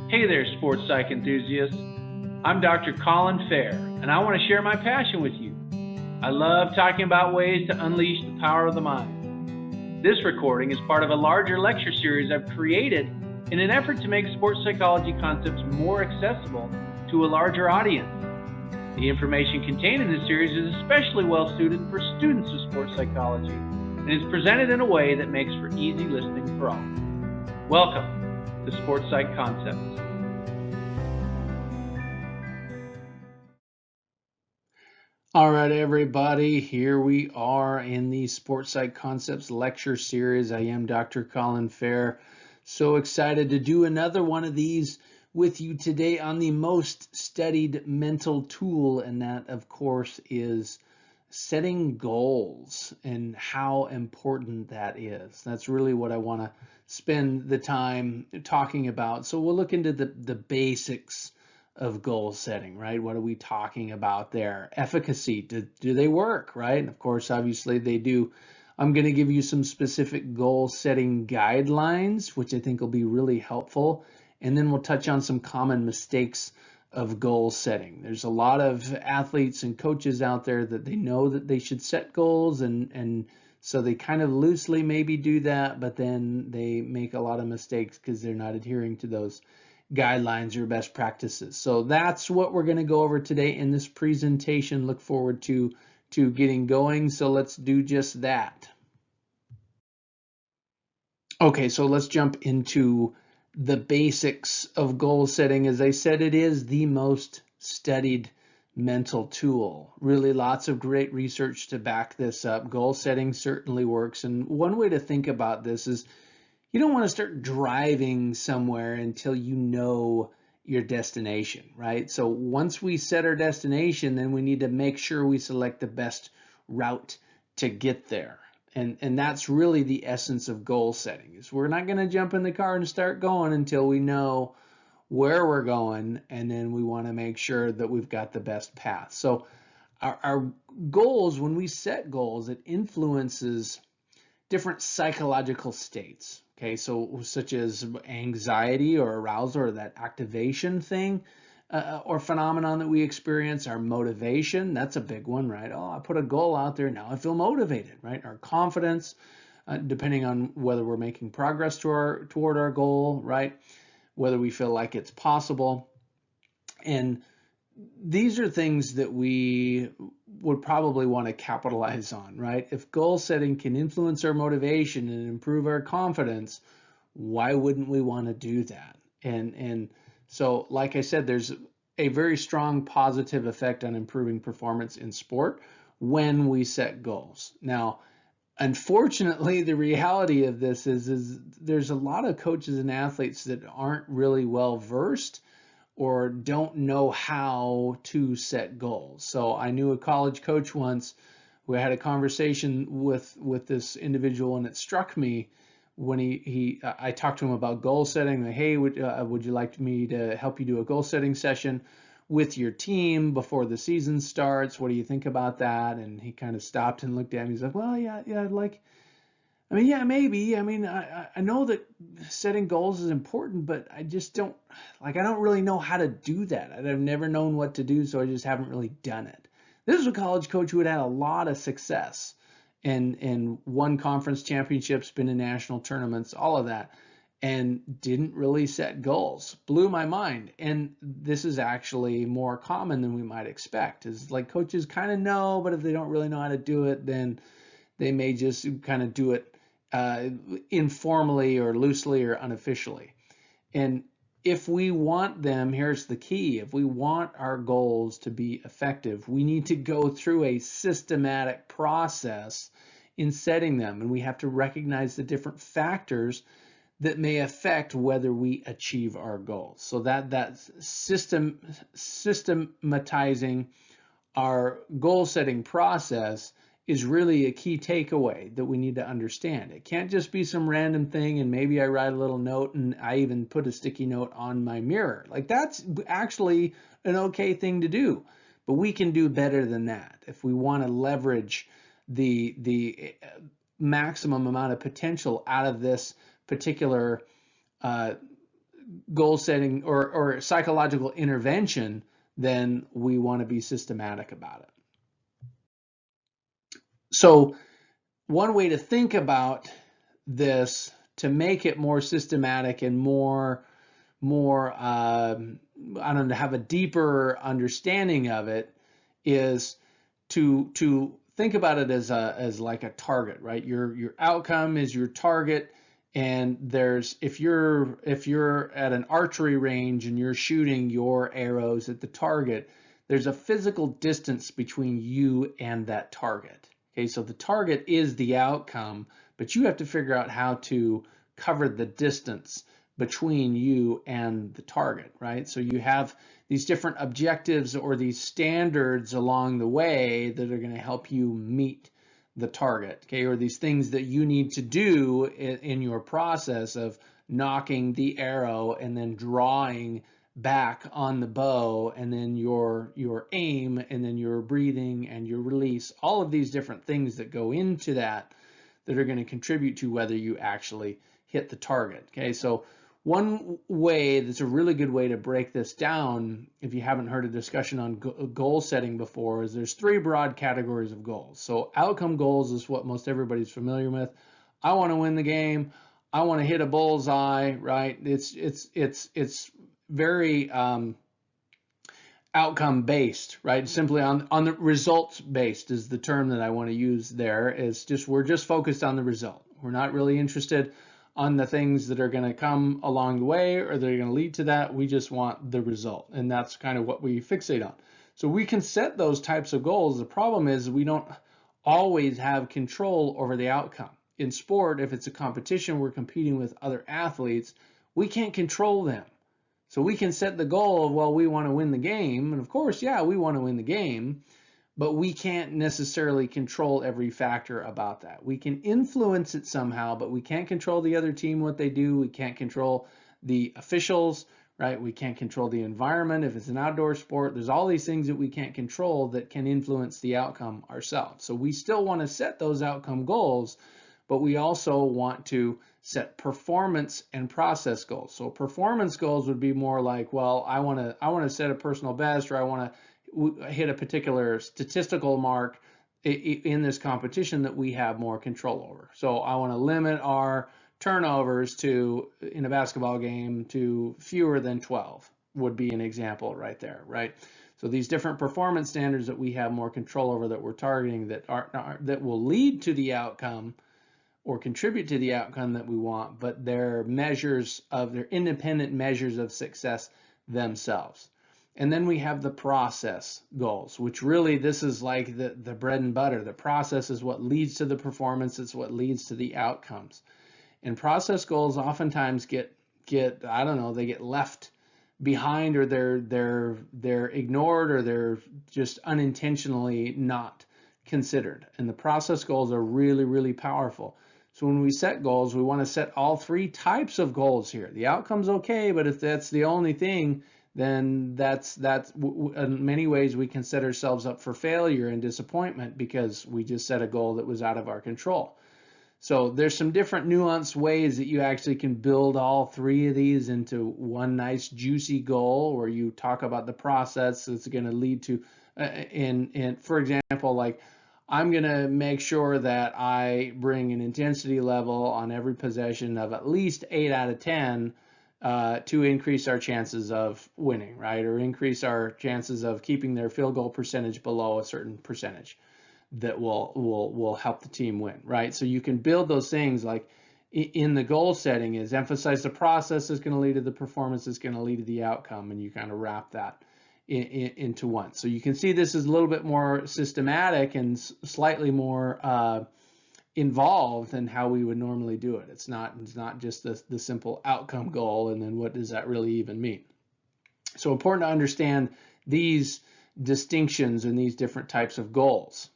Hey there, sports psych enthusiasts. I'm Dr. Colin Fehr, and I want to share my passion with you. I love talking about ways to unleash the power of the mind. This recording is part of a larger lecture series I've created in an effort to make sports psychology concepts more accessible to a larger audience. The information contained in this series is especially well suited for students of sports psychology and is presented in a way that makes for easy listening for all. Welcome to Sports Psych Concepts. All right, everybody, here we are in the Sports Psych Concepts lecture series. I am Dr. Colin Fehr. So excited to do another one of these with you today on the most studied mental tool, and that, of course, is setting goals and how important that is. That's really what I want to spend the time talking about. So we'll look into the basics of goal setting, right? What are we talking about there? Efficacy, do they work, right? And of course, obviously they do. I'm going to give you some specific goal setting guidelines, which I think will be really helpful. And then we'll touch on some common mistakes of goal setting. There's a lot of athletes and coaches out there that they know that they should set goals, and so they kind of loosely maybe do that, but then they make a lot of mistakes because they're not adhering to those guidelines or best practices. So that's what we're going to go over today in this presentation. Look forward to getting going. So let's do just that. Okay, so let's jump into the basics of goal setting. As I said, it is the most studied mental tool. Really lots of great research to back this up. Goal setting certainly works. And one way to think about this is you don't want to start driving somewhere until you know your destination, right? So once we set our destination, then we need to make sure we select the best route to get there. And that's really the essence of goal setting, is we're not going to jump in the car and start going until we know where we're going, and then we want to make sure that we've got the best path. So our goals, when we set goals, it influences different psychological states. Okay, so such as anxiety or arousal or that activation thing or phenomenon that we experience, our motivation, that's a big one, right? Oh, I put a goal out there, now I feel motivated, right? Our confidence, depending on whether we're making progress toward our goal, right? Whether we feel like it's possible. And these are things that we would probably want to capitalize on, right? If goal setting can influence our motivation and improve our confidence, why wouldn't we want to do that? And so, like I said, there's a very strong positive effect on improving performance in sport when we set goals. Now, unfortunately, the reality of this is there's a lot of coaches and athletes that aren't really well versed or don't know how to set goals. So I knew a college coach once who had a conversation with this individual, and it struck me when I talked to him about goal setting. Like, hey, would you like me to help you do a goal setting session with your team before the season starts? What do you think about that? And he kind of stopped and looked at me. He's like, well, yeah, yeah, maybe. I know that setting goals is important, but I just don't, I don't really know how to do that. I've never known what to do, so I just haven't really done it. This is a college coach who had had a lot of success and won conference championships, been in national tournaments, all of that, and didn't really set goals. Blew my mind. And this is actually more common than we might expect. Is like coaches kind of know, but if they don't really know how to do it, then they may just kind of do it informally or loosely or unofficially. And if we want them, here's the key, if we want our goals to be effective, we need to go through a systematic process in setting them. And we have to recognize the different factors that may affect whether we achieve our goals. So that's systematizing our goal setting process is really a key takeaway that we need to understand. It can't just be some random thing and maybe I write a little note and I even put a sticky note on my mirror. Like, that's actually an okay thing to do, but we can do better than that. If we want to leverage the maximum amount of potential out of this particular goal setting or psychological intervention, then we want to be systematic about it. So one way to think about this to make it more systematic and more I don't know, have a deeper understanding of it is to think about it as like a target, right? Your outcome is your target, and there's if you're at an archery range and you're shooting your arrows at the target, there's a physical distance between you and that target. Okay, so the target is the outcome, but you have to figure out how to cover the distance between you and the target, right? So you have these different objectives or these standards along the way that are going to help you meet the target, okay? Or these things that you need to do in your process of nocking the arrow and then drawing back on the bow, and then your aim, and then your breathing and your release, all of these different things that go into that are going to contribute to whether you actually hit the target. Okay, so one way that's a really good way to break this down, if you haven't heard a discussion on goal setting before, is there's three broad categories of goals. So outcome goals is what most everybody's familiar with. I want to win the game. I want to hit a bullseye, right? It's very outcome based, right? Simply on the results based is the term that I want to use there. Is just we're just focused on the result. We're not really interested on the things that are going to come along the way or they're going to lead to that. We just want the result, and that's kind of what we fixate on. So we can set those types of goals. The problem is we don't always have control over the outcome. In sport, if it's a competition, we're competing with other athletes, we can't control them. So we can set the goal of, well, we want to win the game. And of course, yeah, we want to win the game, but we can't necessarily control every factor about that. We can influence it somehow, but we can't control the other team, what they do. We can't control the officials, right? We can't control the environment. If it's an outdoor sport, there's all these things that we can't control that can influence the outcome ourselves. So we still want to set those outcome goals, but we also want to set performance and process goals. So performance goals would be more like, well, I want to set a personal best, or I want to hit a particular statistical mark in this competition that we have more control over. So I want to limit our turnovers to, in a basketball game, to fewer than 12 would be an example right there, right? So these different performance standards that we have more control over, that we're targeting, that will lead to the outcome or contribute to the outcome that we want, but they're independent measures of success themselves. And then we have the process goals, which really, this is like the bread and butter. The process is what leads to the performance. It's what leads to the outcomes. And process goals oftentimes get I don't know, they get left behind, or they're ignored, or they're just unintentionally not considered. And the process goals are really, really powerful. So when we set goals, we want to set all three types of goals here. The outcome's okay, but if that's the only thing, then that's in many ways we can set ourselves up for failure and disappointment because we just set a goal that was out of our control. So there's some different nuanced ways that you actually can build all three of these into one nice juicy goal, where you talk about the process that's going to lead to, for example, like, I'm going to make sure that I bring an intensity level on every possession of at least 8 out of 10 to increase our chances of winning, right? Or increase our chances of keeping their field goal percentage below a certain percentage that will help the team win, right? So you can build those things like in the goal setting is emphasize the process is going to lead to the performance, is going to lead to the outcome, and you kind of wrap that into one. So you can see this is a little bit more systematic and slightly more involved than how we would normally do it. It's not just the simple outcome goal, and then what does that really even mean? So important to understand these distinctions and these different types of goals.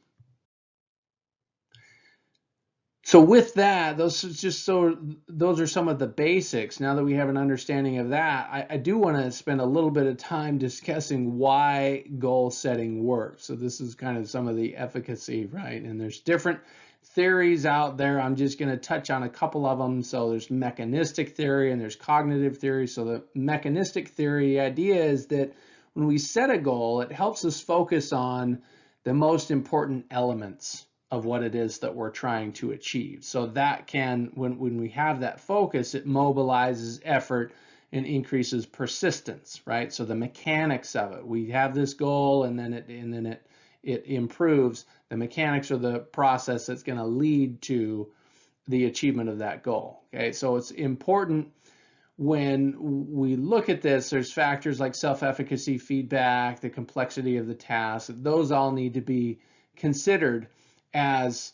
So with that, those are some of the basics. Now that we have an understanding of that, I do want to spend a little bit of time discussing why goal setting works. So this is kind of some of the efficacy, right? And there's different theories out there. I'm just going to touch on a couple of them. So there's mechanistic theory and there's cognitive theory. So the mechanistic theory idea is that when we set a goal, it helps us focus on the most important elements of what it is that we're trying to achieve. So that can, when we have that focus, it mobilizes effort and increases persistence, right? So the mechanics of it, we have this goal and then it improves. The mechanics of the process that's going to lead to the achievement of that goal. Okay, so it's important when we look at this, there's factors like self-efficacy, feedback, the complexity of the task. Those all need to be considered as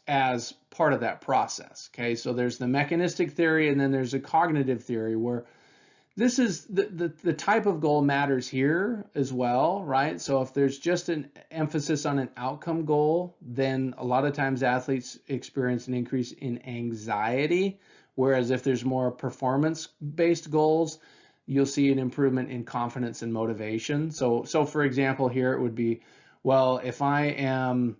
part of that process. Okay, so there's the mechanistic theory and then there's a cognitive theory where this is the type of goal matters here as well, right? So if there's just an emphasis on an outcome goal, then a lot of times athletes experience an increase in anxiety. Whereas if there's more performance-based goals, you'll see an improvement in confidence and motivation. So for example, here it would be, well, if I am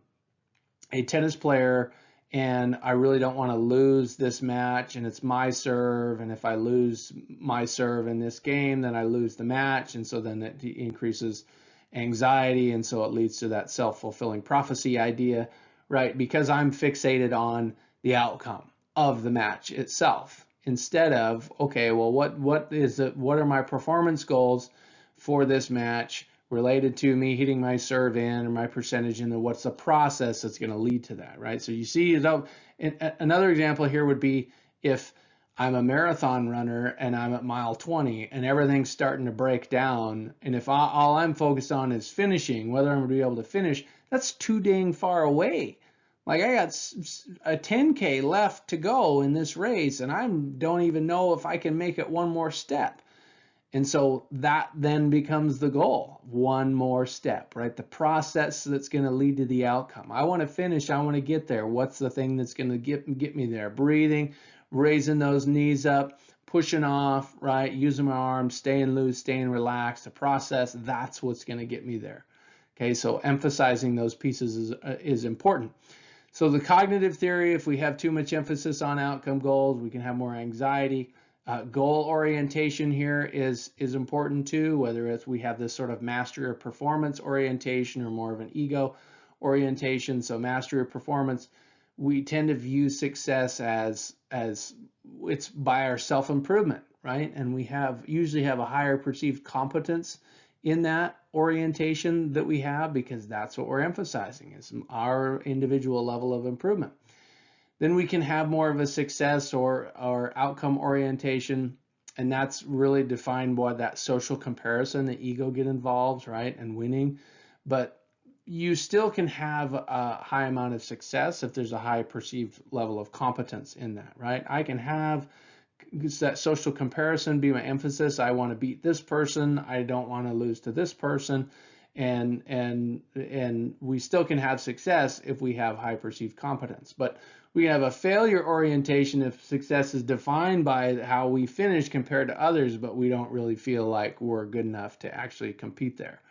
a tennis player and I really don't want to lose this match and it's my serve, and if I lose my serve in this game, then I lose the match, and so then it increases anxiety, and so it leads to that self-fulfilling prophecy idea, right? Because I'm fixated on the outcome of the match itself instead of, okay, well, what are my performance goals for this match related to me hitting my serve in or my percentage in, what's the process that's going to lead to that, right? So you see, another example here would be if I'm a marathon runner and I'm at mile 20 and everything's starting to break down, and if all I'm focused on is finishing, whether I'm going to be able to finish, that's too dang far away. Like I got a 10K left to go in this race and I don't even know if I can make it one more step. And so that then becomes the goal, one more step, right? The process that's going to lead to the outcome. I want to finish, I want to get there. What's the thing that's going to get me there? Breathing, raising those knees up, pushing off, right? Using my arms, staying loose, staying relaxed. The process, that's what's going to get me there. Okay, so emphasizing those pieces is important. So the cognitive theory, if we have too much emphasis on outcome goals, we can have more anxiety. Goal orientation here is important too, whether it's we have this sort of mastery or performance orientation or more of an ego orientation. So mastery or performance, we tend to view success as it's by our self-improvement, right? And we usually have a higher perceived competence in that orientation that we have because that's what we're emphasizing is our individual level of improvement. Then we can have more of a success or outcome orientation, and that's really defined by that social comparison, the ego get involved, right, and winning. But you still can have a high amount of success if there's a high perceived level of competence in that, right? I can have that social comparison be my emphasis. I want to beat this person. I don't want to lose to this person. And we still can have success if we have high perceived competence. But we have a failure orientation if success is defined by how we finish compared to others, but we don't really feel like we're good enough to actually compete there.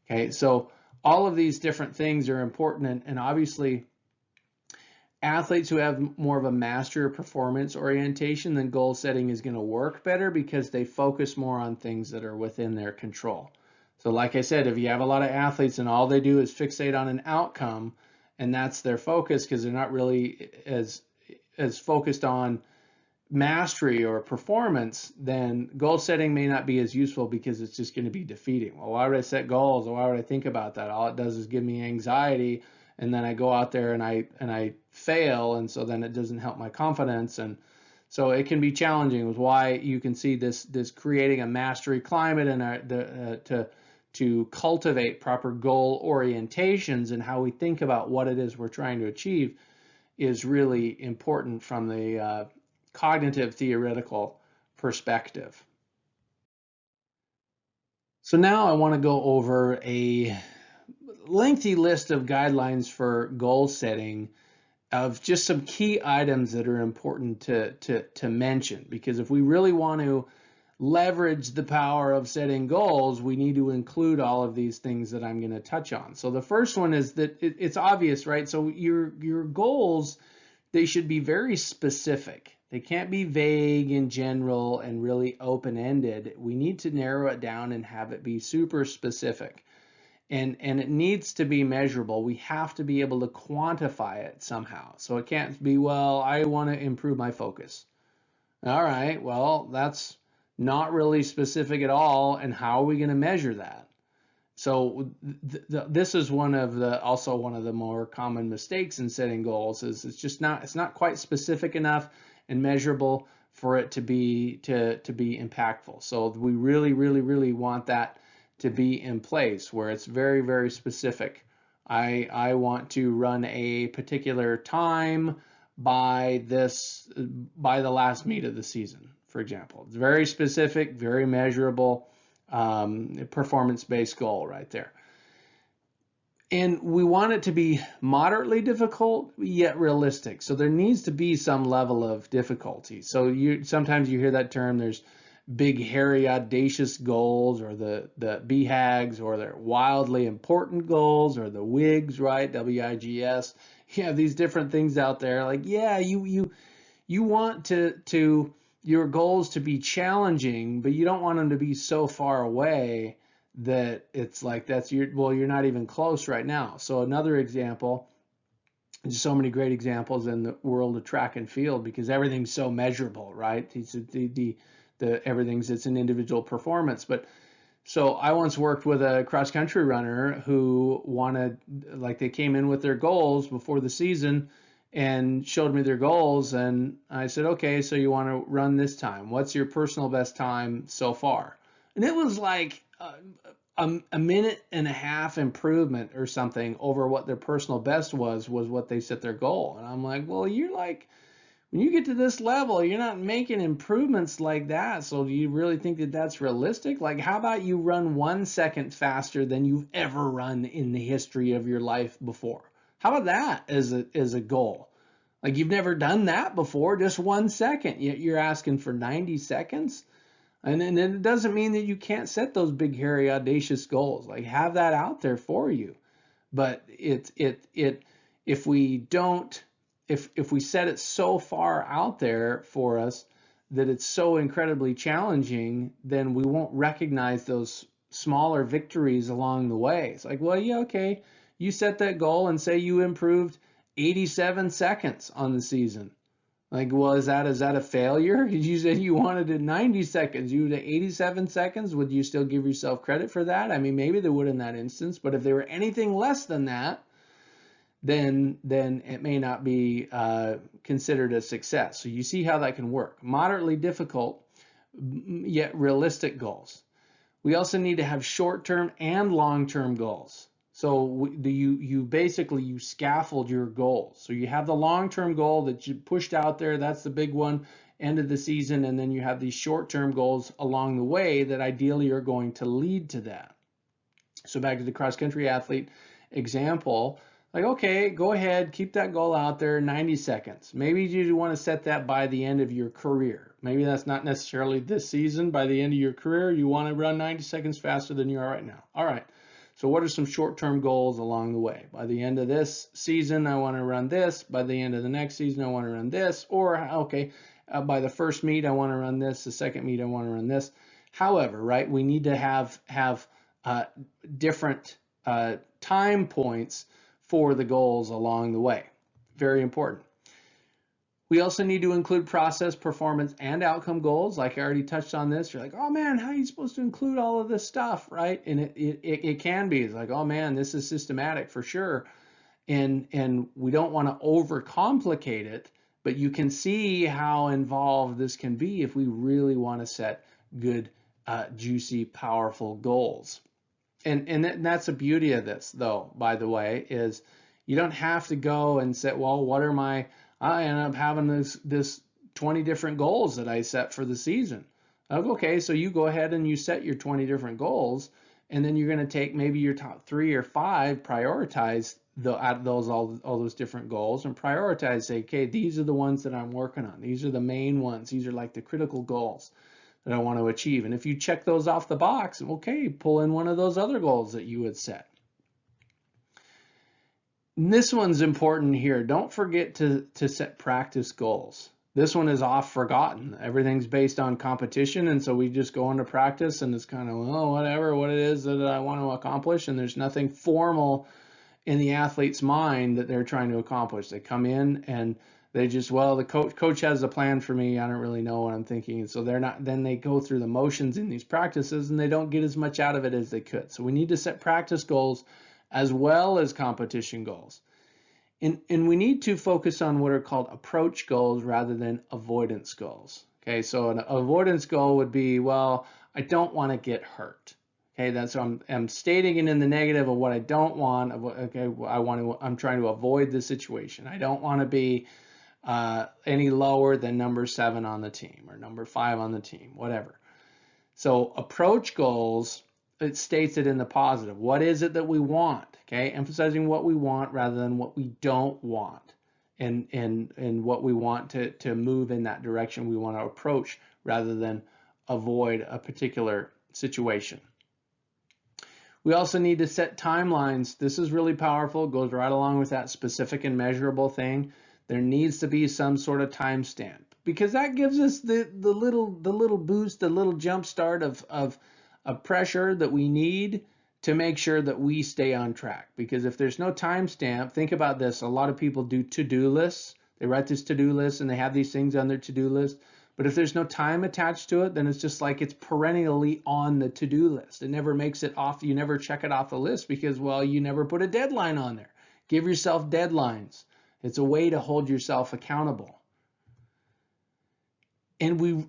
Okay, so all of these different things are important, and obviously athletes who have more of a master performance orientation, then goal setting is going to work better because they focus more on things that are within their control. So like I said, if you have a lot of athletes and all they do is fixate on an outcome and that's their focus because they're not really as focused on mastery or performance, then goal setting may not be as useful because it's just going to be defeating. Well, why would I set goals? Or why would I think about that? All it does is give me anxiety, and then I go out there and I fail, and so then it doesn't help my confidence, and so it can be challenging. With why you can see this creating a mastery climate and to cultivate proper goal orientations and how we think about what it is we're trying to achieve is really important from the cognitive theoretical perspective. So now I want to go over a lengthy list of guidelines for goal setting of just some key items that are important to mention, because if we really want to leverage the power of setting goals, we need to include all of these things that I'm going to touch on. So the first one is that it's obvious, right? So your goals they should be very specific. They can't be vague in general and really open-ended. We need to narrow it down and have it be super specific. And it needs to be measurable. We have to be able to quantify it somehow. So it can't be, well, I want to improve my focus. All right, well, that's not really specific at all. And how are we going to measure that? So this is also one of the more common mistakes in setting goals is it's not quite specific enough and measurable for it to be impactful. So we really want that to be in place where it's very, very specific. I want to run a particular time by the last meet of the season, for example. It's very specific, very measurable, performance-based goal right there. And we want it to be moderately difficult yet realistic. So there needs to be some level of difficulty. So sometimes you hear that term, there's big, hairy, audacious goals, or the BHAGs, or the wildly important goals, or the WIGs, right? WIGS. You have these different things out there. Like, yeah, you want your goals to be challenging, but you don't want them to be so far away that it's like you're not even close right now. So another example, there's so many great examples in the world of track and field because everything's so measurable, right? It's an individual performance. But so I once worked with a cross country runner who they came in with their goals before the season and showed me their goals, and I said, okay, so you want to run this time. What's your personal best time so far? And it was like a minute and a half improvement or something over what their personal best was what they set their goal. And I'm like, well, you're like, when you get to this level, you're not making improvements like that. So do you really think that that's realistic? Like, how about you run 1 second faster than you've ever run in the history of your life before? How about that as a goal? Like, you've never done that before, just 1 second. You're asking for 90 seconds. And then it doesn't mean that you can't set those big, hairy, audacious goals. Like, have that out there for you. But if we set it so far out there for us that it's so incredibly challenging, then we won't recognize those smaller victories along the way. It's like, well, yeah, okay, you set that goal and say you improved 87 seconds on the season. Like, well, is that a failure? You said you wanted it 90 seconds. You did 87 seconds. Would you still give yourself credit for that? I mean, maybe they would in that instance, but if they were anything less than that, then it may not be considered a success. So you see how that can work. Moderately difficult, yet realistic goals. We also need to have short-term and long-term goals. So you scaffold your goals. So you have the long-term goal that you pushed out there. That's the big one, end of the season. And then you have these short-term goals along the way that ideally are going to lead to that. So back to the cross-country athlete example, like, okay, go ahead, keep that goal out there, 90 seconds. Maybe you want to set that by the end of your career. Maybe that's not necessarily this season. By the end of your career, you want to run 90 seconds faster than you are right now. All right. So what are some short-term goals along the way? By the end of this season, I want to run this. By the end of the next season, I want to run this. Or, okay, by the first meet, I want to run this. The second meet, I want to run this. However, right, we need to have different time points for the goals along the way. Very important. We also need to include process, performance, and outcome goals. Like I already touched on this. You're like, oh man, how are you supposed to include all of this stuff, right? And it can be. It's like, oh man, this is systematic for sure. And we don't want to overcomplicate it, but you can see how involved this can be if we really want to set good, juicy, powerful goals. And that's the beauty of this, though, by the way, is you don't have to go and say, well, I end up having this 20 different goals that I set for the season. Okay, so you go ahead and you set your 20 different goals, and then you're going to take maybe your top 3 or 5, prioritize all those different goals, and prioritize, say, okay, these are the ones that I'm working on. These are the main ones. These are like the critical goals that I want to achieve. And if you check those off the box, okay, pull in one of those other goals that you had set. This one's important here. Don't forget to set practice goals. This one is oft forgotten. Everything's based on competition, and so we just go into practice and it's kind of, well, whatever, what it is that I want to accomplish, and there's nothing formal in the athlete's mind that they're trying to accomplish. They come in and they just, well, the coach has a plan for me. I don't really know what I'm thinking. And so they're not, then they go through the motions in these practices and they don't get as much out of it as they could. So we need to set practice goals as well as competition goals. And we need to focus on what are called approach goals rather than avoidance goals. Okay, so an avoidance goal would be, well, I don't want to get hurt. Okay, that's I'm stating it in the negative of what I don't want. Okay, I'm trying to avoid the situation. I don't want to be any lower than number 7 on the team or number 5 on the team, whatever. So approach goals, it states it in the positive. What is it that we want? Okay, emphasizing what we want rather than what we don't want, and what we want to move in that direction we want to approach rather than avoid a particular situation. We also need to set timelines. This is really powerful. It goes right along with that specific and measurable thing. There needs to be some sort of timestamp because that gives us the little boost, the little jump start of pressure that we need to make sure that we stay on track. Because if there's no timestamp, think about this. A lot of people do to-do lists. They write this to-do list and they have these things on their to-do list. But if there's no time attached to it, then it's just like it's perennially on the to-do list. It never makes it off. You never check it off the list because, well, you never put a deadline on there. Give yourself deadlines. It's a way to hold yourself accountable. And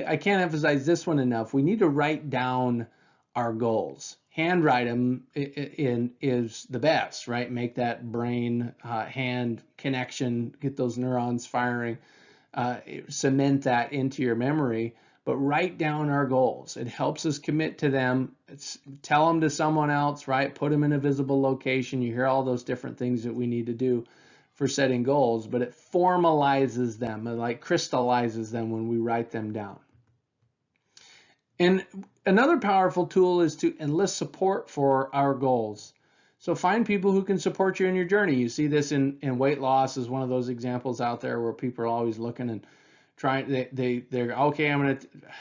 I can't emphasize this one enough. We need to write down our goals. Handwrite them is the best, right? Make that brain hand connection, get those neurons firing. Cement that into your memory, but write down our goals. It helps us commit to them. Tell them to someone else, right? Put them in a visible location. You hear all those different things that we need to do for setting goals, but it formalizes them, it like crystallizes them when we write them down. And another powerful tool is to enlist support for our goals. So find people who can support you in your journey. You see this in weight loss is one of those examples out there where people are always looking and trying. They're okay.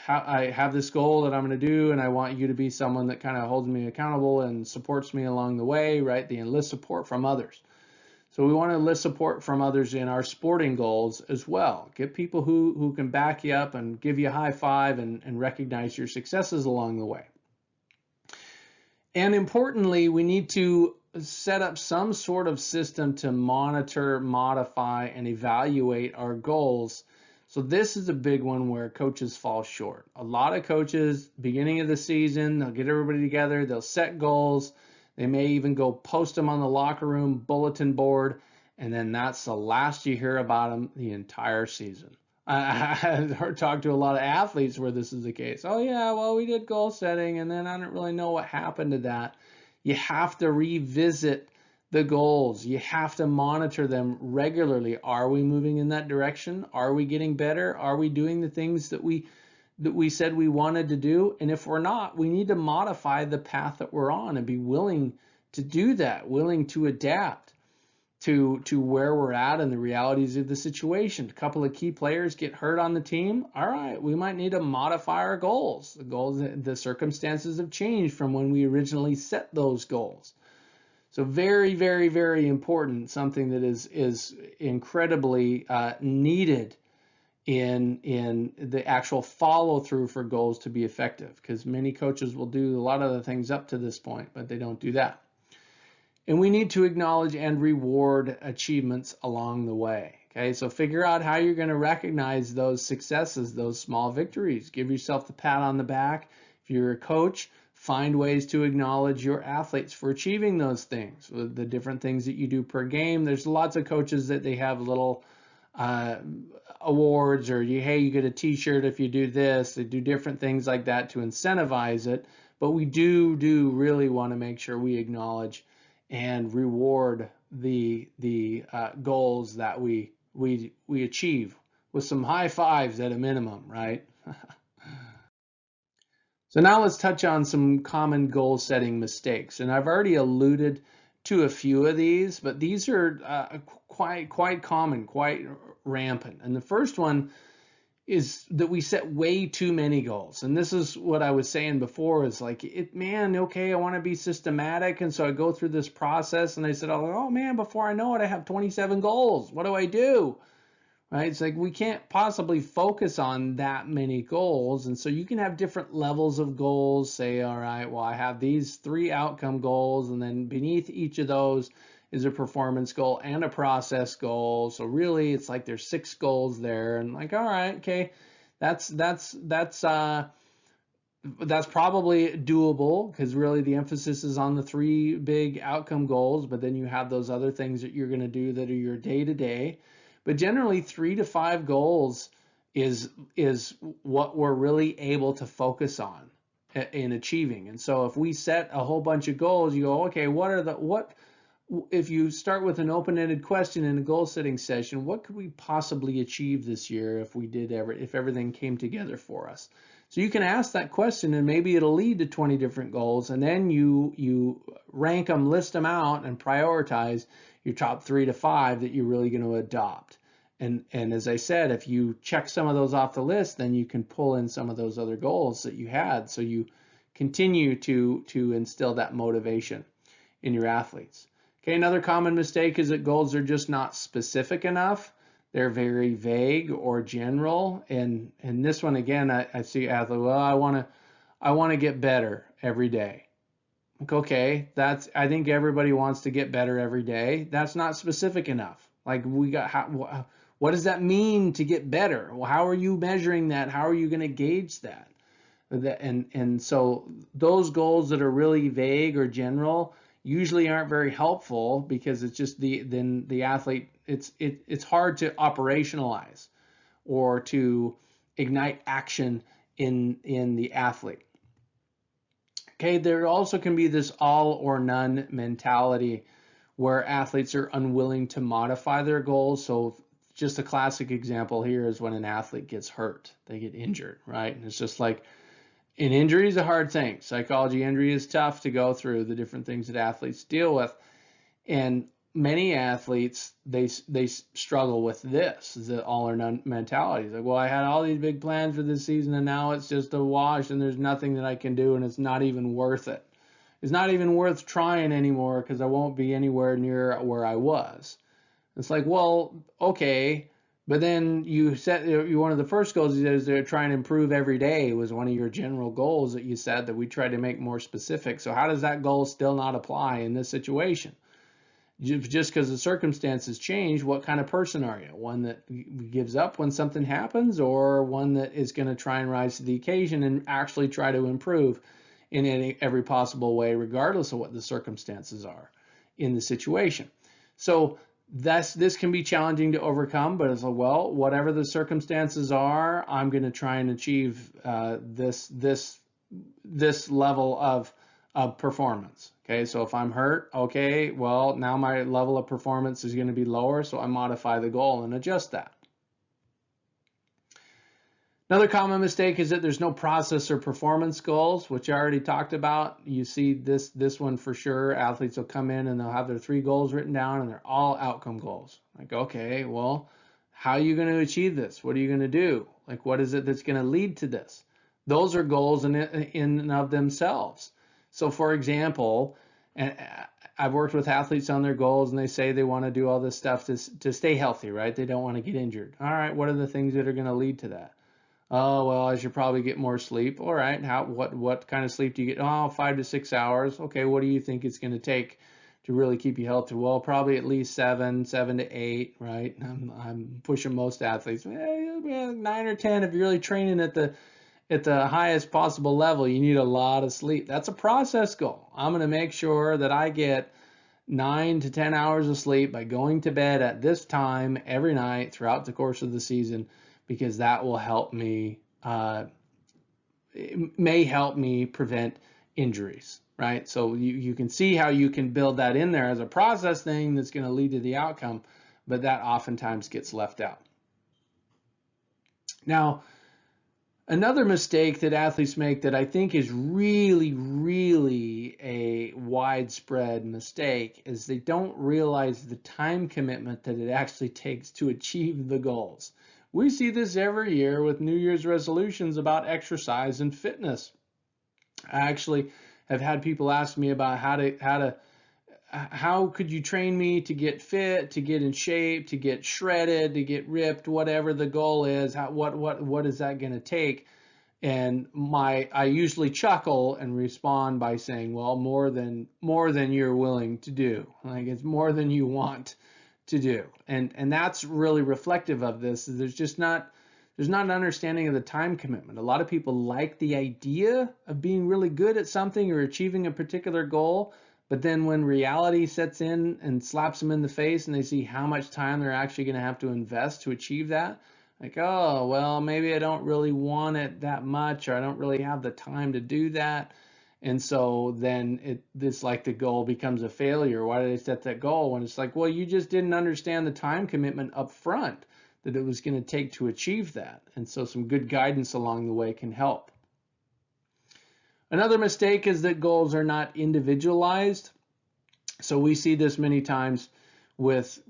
I have this goal that I'm going to do, and I want you to be someone that kind of holds me accountable and supports me along the way. Right? They enlist support from others. So we want to enlist support from others in our sporting goals as well. Get people who can back you up and give you a high five and recognize your successes along the way. And importantly, we need to set up some sort of system to monitor, modify, and evaluate our goals. So this is a big one where coaches fall short. A lot of coaches, beginning of the season, they'll get everybody together, they'll set goals, they may even go post them on the locker room bulletin board, and then that's the last you hear about them the entire season. I talked to a lot of athletes where this is the case. Oh yeah, well, we did goal setting and then I don't really know what happened to that. You have to revisit the goals. You have to monitor them regularly. Are we moving in that direction? Are we getting better? Are we doing the things that we said we wanted to do? And if we're not, we need to modify the path that we're on and be willing to do that, willing to adapt to where we're at and the realities of the situation. A couple of key players get hurt on the team. All right, we might need to modify our goals. The circumstances have changed from when we originally set those goals. So very, very, very important, something that is incredibly needed in the actual follow through for goals to be effective, because many coaches will do a lot of the things up to this point, but they don't do that. And we need to acknowledge and reward achievements along the way. Okay, so figure out how you're going to recognize those successes, those small victories. Give yourself the pat on the back. If you're a coach, find ways to acknowledge your athletes for achieving those things. The different things that you do per game. There's lots of coaches that they have little awards, or hey, you get a t-shirt if you do this. They do different things like that to incentivize it. But we do really want to make sure we acknowledge and reward the goals that we achieve with some high fives at a minimum, right? So now let's touch on some common goal setting mistakes. And I've already alluded to a few of these, but these are quite common, quite rampant. And the first one is that we set way too many goals. And this is what I was saying before, is like, man, okay, I want to be systematic. And so I go through this process and I said, oh man, before I know it, I have 27 goals. What do I do? Right? It's like we can't possibly focus on that many goals. And so you can have different levels of goals. Say, all right, well, I have these 3 outcome goals, and then beneath each of those is a performance goal and a process goal. So really it's like there's 6 goals there, and like, all right, okay, that's probably doable, because really the emphasis is on the 3 big outcome goals, but then you have those other things that you're going to do that are your day-to-day. But generally 3 to 5 goals is what we're really able to focus on in achieving. And so if we set a whole bunch of goals, you go, okay, if you start with an open-ended question in a goal setting session, what could we possibly achieve this year if everything came together for us? So you can ask that question, and maybe it'll lead to 20 different goals, and then you rank them, list them out, and prioritize your top 3 to 5 that you're really going to adopt. And as I said, if you check some of those off the list, then you can pull in some of those other goals that you had, so you continue to instill that motivation in your athletes. Okay, another common mistake is that goals are just not specific enough. They're very vague or general. And this one, again, I see athletes, well, I want to get better every day. Like, okay, I think everybody wants to get better every day. That's not specific enough. Like, what does that mean to get better? Well, how are you measuring that? How are you going to gauge that? And so those goals that are really vague or general usually aren't very helpful, because it's just the athlete, it's hard to operationalize or to ignite action in the athlete. Okay, there also can be this all or none mentality where athletes are unwilling to modify their goals. So just a classic example here is when an athlete gets hurt, they get injured, right? And it's just like, an injury is a hard thing. Psychology injury is tough to go through, the different things that athletes deal with. And many athletes, they struggle with this, the all or none mentality. It's like, well, I had all these big plans for this season, and now it's just a wash, and there's nothing that I can do, and it's not even worth it. It's not even worth trying anymore, because I won't be anywhere near where I was. It's like, well, okay. But then one of the first goals is to try and improve every day was one of your general goals that you said that we tried to make more specific. So how does that goal still not apply in this situation? Just because the circumstances change, what kind of person are you? One that gives up when something happens, or one that is going to try and rise to the occasion and actually try to improve in every possible way, regardless of what the circumstances are in the situation? So this can be challenging to overcome, but it's like, well, whatever the circumstances are, I'm going to try and achieve this level of performance. Okay, so if I'm hurt, okay, well, now my level of performance is going to be lower, so I modify the goal and adjust that. Another common mistake is that there's no process or performance goals, which I already talked about. You see this one for sure. Athletes will come in and they'll have their 3 goals written down, and they're all outcome goals. Like, okay, well, how are you going to achieve this? What are you going to do? Like, what is it that's going to lead to this? Those are goals in and of themselves. So for example, and I've worked with athletes on their goals, and they say they want to do all this stuff to stay healthy, right? They don't want to get injured. All right, what are the things that are going to lead to that? Oh, well, I should probably get more sleep. All right, what kind of sleep do you get? Oh, 5 to 6 hours. Okay, what do you think it's going to take to really keep you healthy? Well, probably at least 7 to 8, right? I'm pushing most athletes. 9 or 10 if you're really training at the highest possible level. You need a lot of sleep. That's a process goal. I'm going to make sure that I get 9 to 10 hours of sleep by going to bed at this time every night throughout the course of the season, because that will help me, it may help me prevent injuries, right? So you can see how you can build that in there as a process thing that's going to lead to the outcome, but that oftentimes gets left out. Now, Another mistake that athletes make that I think is really, really a widespread mistake is they don't realize the time commitment that it actually takes to achieve the goals. We see this every year with New Year's resolutions about exercise and fitness. I actually have had people ask me about how could you train me to get fit, to get in shape, to get shredded, to get ripped, whatever the goal is, what is that going to take? And I usually chuckle and respond by saying, well, more than you're willing to do. Like, it's more than you want to do. And that's really reflective of this. There's not an understanding of the time commitment. A lot of people like the idea of being really good at something or achieving a particular goal, but then when reality sets in and slaps them in the face and they see how much time they're actually going to have to invest to achieve that, like, oh, well, maybe I don't really want it that much, or I don't really have the time to do that. And so then this like the goal becomes a failure. Why did I set that goal? When it's like, well, you just didn't understand the time commitment up front that it was going to take to achieve that. And so some good guidance along the way can help. Another mistake is that goals are not individualized. So we see this many times with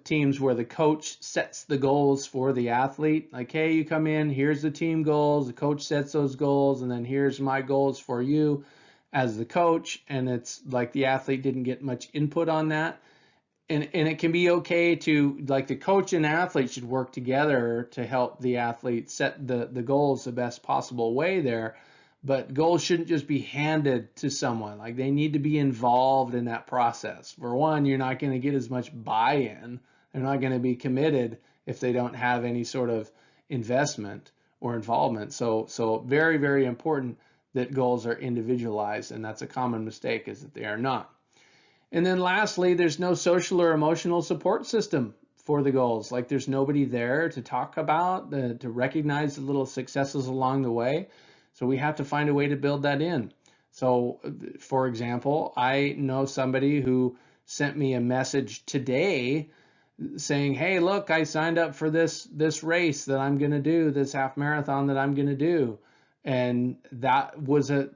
teams where the coach sets the goals for the athlete. Like, hey, you come in, here's the team goals, the coach sets those goals, and then here's my goals for you as the coach. And it's like the athlete didn't get much input on that. And it can be okay to, like, the coach and athlete should work together to help the athlete set the goals the best possible way there. But goals shouldn't just be handed to someone. Like, they need to be involved in that process. For one, you're not going to get as much buy-in. They're not going to be committed if they don't have any sort of investment or involvement. So very, very important that goals are individualized, and that's a common mistake, is that they are not. And then lastly, there's no social or emotional support system for the goals. Like, there's nobody there to talk about, to recognize the little successes along the way. So we have to find a way to build that in. So, for example, I know somebody who sent me a message today saying, hey, look, I signed up for this race that I'm going to do, this half marathon that I'm going to do. And that was it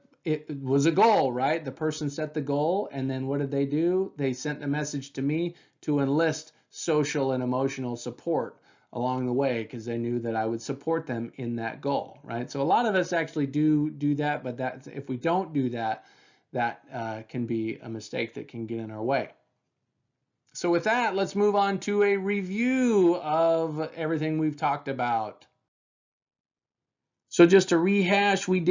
was a goal, right? The person set the goal, and then what did they do? They sent a message to me to enlist social and emotional support along the way, because they knew that I would support them in that goal, right? So a lot of us actually do that, but that if we don't do that, that can be a mistake that can get in our way. So with that, let's move on to a review of everything we've talked about. So just to rehash, we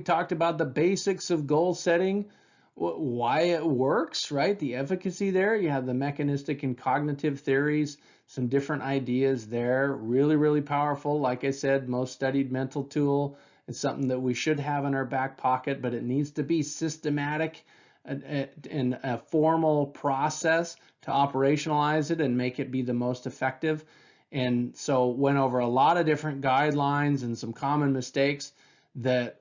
talked about the basics of goal setting, why it works, right? The efficacy there. You have the mechanistic and cognitive theories, some different ideas there. Really, really powerful. Like I said, most studied mental tool. It's something that we should have in our back pocket, but it needs to be systematic and a formal process to operationalize it and make it be the most effective. And so went over a lot of different guidelines and some common mistakes that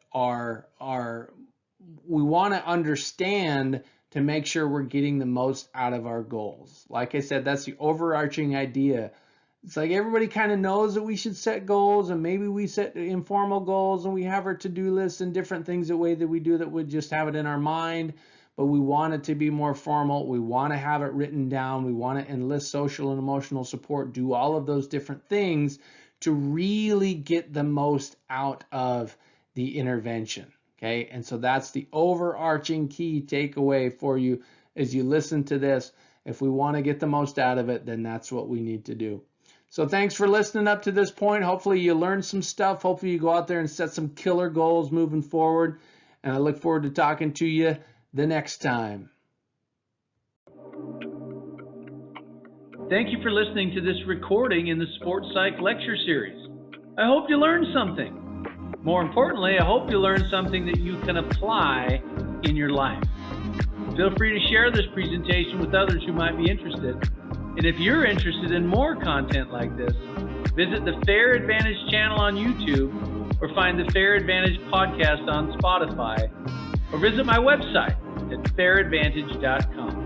we want to understand to make sure we're getting the most out of our goals. Like I said, that's the overarching idea. It's like everybody kind of knows that we should set goals, and maybe we set informal goals and we have our to-do lists and different things the way that we do that we just have it in our mind. But we want it to be more formal. We want to have it written down. We want to enlist social and emotional support, do all of those different things to really get the most out of the intervention. Okay, and so that's the overarching key takeaway for you as you listen to this. If we want to get the most out of it, then that's what we need to do. So thanks for listening up to this point. Hopefully you learned some stuff. Hopefully you go out there and set some killer goals moving forward. And I look forward to talking to you the next time. Thank you for listening to this recording in the Sports Psych Lecture Series. I hope you learned something. More importantly, I hope you learned something that you can apply in your life. Feel free to share this presentation with others who might be interested. And if you're interested in more content like this, visit the Fehr Advantage channel on YouTube, or find the Fehr Advantage podcast on Spotify, or visit my website at fehradvantage.com.